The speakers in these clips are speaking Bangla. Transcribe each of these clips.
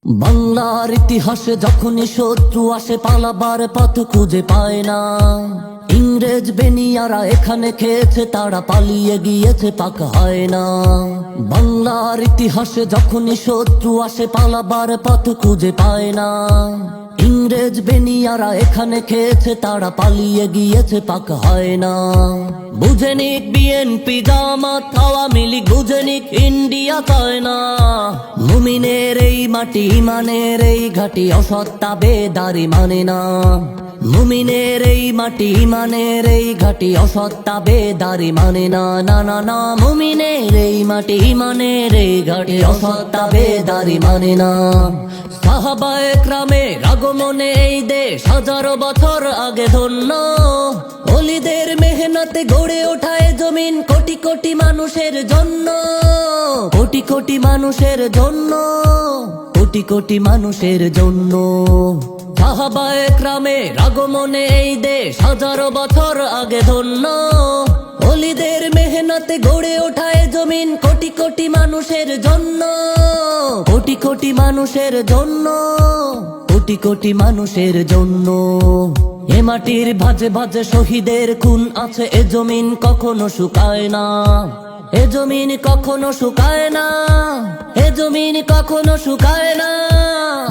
বাংলার ইতিহাসে যখনই শত্রু আসে পালাবার পথ খুঁজে পায় না। ইংরেজ বেনিয়ারা এখানে খেয়েছে, তারা পালিয়ে গিয়েছে পাক হয় না। বাংলার ইতিহাসে যখনই শত্রু আসে পালাবার পথ খুঁজে পায় না। ইংরেজ বেনিয়ারা এখানে খেয়েছে, তারা পালিয়ে গিয়েছে পাক হয় না। বুঝেনিক বিএনপি জামাত আওয়ামী লীগ, বুঝেনিক ইন্ডিয়া চায়না। মুমিনের এই মাটি ইমানের এই ঘাটি, অসত্তা বেদারি মানে না। মুমিনের এই মাটি ইমানের এই ঘাটি, অসত্তা বেদারি মানে না। না না না, মুমিনের এই মাটি ইমানের এই ঘাটি, অসত্তা বেদারি মানে না। সাহাবায়ে একরামের আগমনে এই দেশ হাজারো বছর আগে ধন্য। ওলিদের মেহনতে গড়ে ওঠা এ জমিন কোটি কোটি মানুষের জন্য, কোটি কোটি মানুষের জন্য, কোটি কোটি মানুষের জন্য। সাহাবায়ে একরামের আগমনে এই দেশ হাজারো বছর আগে ধন্য। ওলিদের মেহনতে গড়ে ওঠা এ জমিন কোটি কোটি মানুষের জন্য, কোটি কোটি মানুষের জন্য, কোটি কোটি মানুষের জন্য। এ মাটির ভাজে ভাজে শহীদের খুন আছে, এ জমিন কখনো শুকায় না। এ জমিন কখনো শুকায় না, এ জমিন কখনো শুকায় না।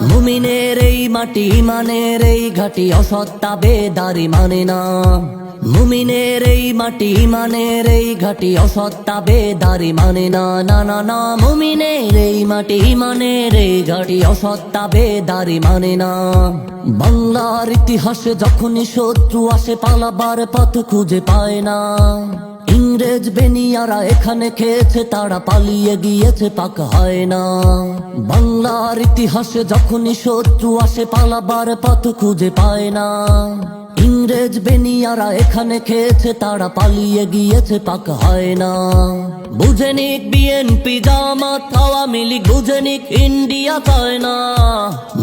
মুমিনের এই মাটি ইমানের এই ঘাটি, অসত্তা বেদারি মানে না। মুমিনের এই মাটি ইমানের এই ঘাটি, অসত্তা বেদারি মানে না। না না না, মুমিনের এই মাটি ইমানের এই ঘাটি, অসত্তা বেদারি মানে না। বাংলার ইতিহাসে যখনই শত্রু আসে পালাবার পথ খুঁজে পায় না। ইংরেজ বেনিয়ারা এখানে খেয়েছে, তারা পালিয়ে গিয়েছে পাক হয় না। বাংলার ইতিহাসে যখনই শত্রু আসে পালাবার পথ খুঁজে পায় না। ইংরেজ বেনিয়ারা এখানে খেয়েছে, তারা পালিয়ে গিয়েছে পাক হয় না। বুঝেনিক বিএনপি জামাত আওয়ামী লীগ, বুঝেনিক ইন্ডিয়া চায়না।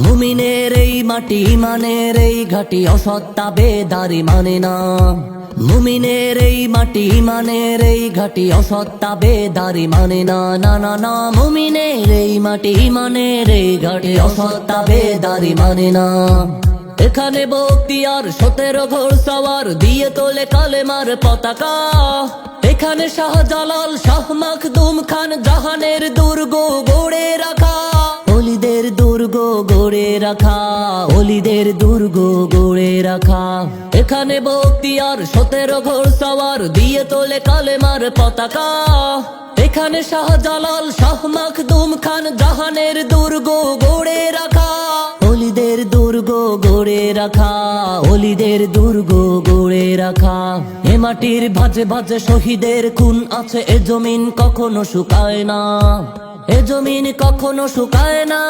মুমিনের এই মাটি ইমানের এই ঘাটি, অসত্তা বেদারি মানে না। মুমিনের এই মাটি ইমানের এই ঘাটি, অসত্তা বেদারি মানে না। না না না, মুমিনের এই মাটি ইমানের এই ঘাটি, অসত্তা বেদারি মানে না। এখানে বখতিয়ার 17 ঘোড়সওয়ার দিয়ে তোলে কালেমার পতাকা। এখানে শাহজালাল শাহ মাখদুম খান জাহানের দুর্গ গড়ে রাখা। ওলিদের দুর্গ গড়ে রাখা, ওলিদের দুর্গ গড়ে রাখা। এখানে বখতিয়ার 17 ঘোড়সওয়ার দিয়ে তোলে কালেমার পতাকা। এখানে শাহজালাল শাহ মাখদুম খান জাহানের দুর্গ গড়ে রাখা। ওলিদের দুর্গ গড়ে রাখা, ওলিদের দুর্গ গড়ে রাখা। এ মাটির ভাজে ভাজে শহীদের খুন আছে, এ জমিন কখনো শুকায় না। এ জমিন কখনো শুকায় না,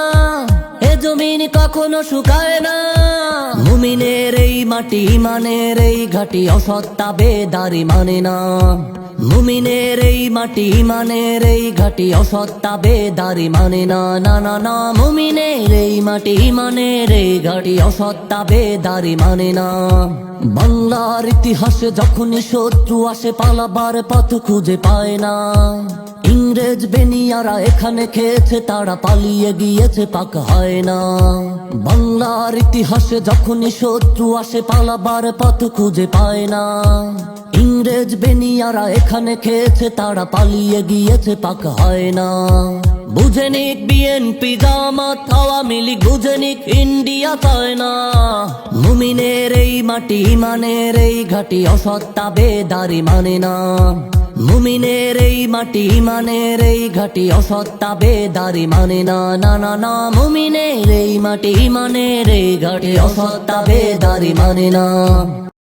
এ জমিন কখনো শুকায় না। মুমিনের এই মাটি ইমানের এই ঘাটি, অসত্তা বেদারি মানে না। মুমিনের এই মাটি ইমানের এই ঘাটি, অসত্তা বেদারি মানে না। না না না, মুমিনের এই মাটি ইমানের এই ঘাটি, অসত্তা বেদারি মানে না। বাংলার ইতিহাসে যখনই শত্রু আসে পালাবার পথ খুঁজে পায় না। ইংরেজ বেনিয়ারা এখানে খেয়েছে, তারা পালিয়ে গিয়েছে পাক হয় না। বাংলার ইতিহাসে যখনই শত্রু আসে পালাবার পথ খুঁজে পায় না। ইংরেজ বেনিয়ারা এখানে খেয়েছে, তারা পালিয়ে গিয়েছে পাক হয় না। বুঝেনিক বিএনপি জামাত আওয়ামী লীগ, বুঝেনিক ইন্ডিয়া চায়না। মুমিনের এই মাটি ইমানের এই ঘাটি, অসত্তা বেদারি মানে না। মুমিনের এই মাটি ইমানের এই ঘাটি, অসত্তা বেদারি মানে না। না না না, মুমিনের এই মাটি ইমানের এই ঘাটি, অসত্তা বেদারি মানে না।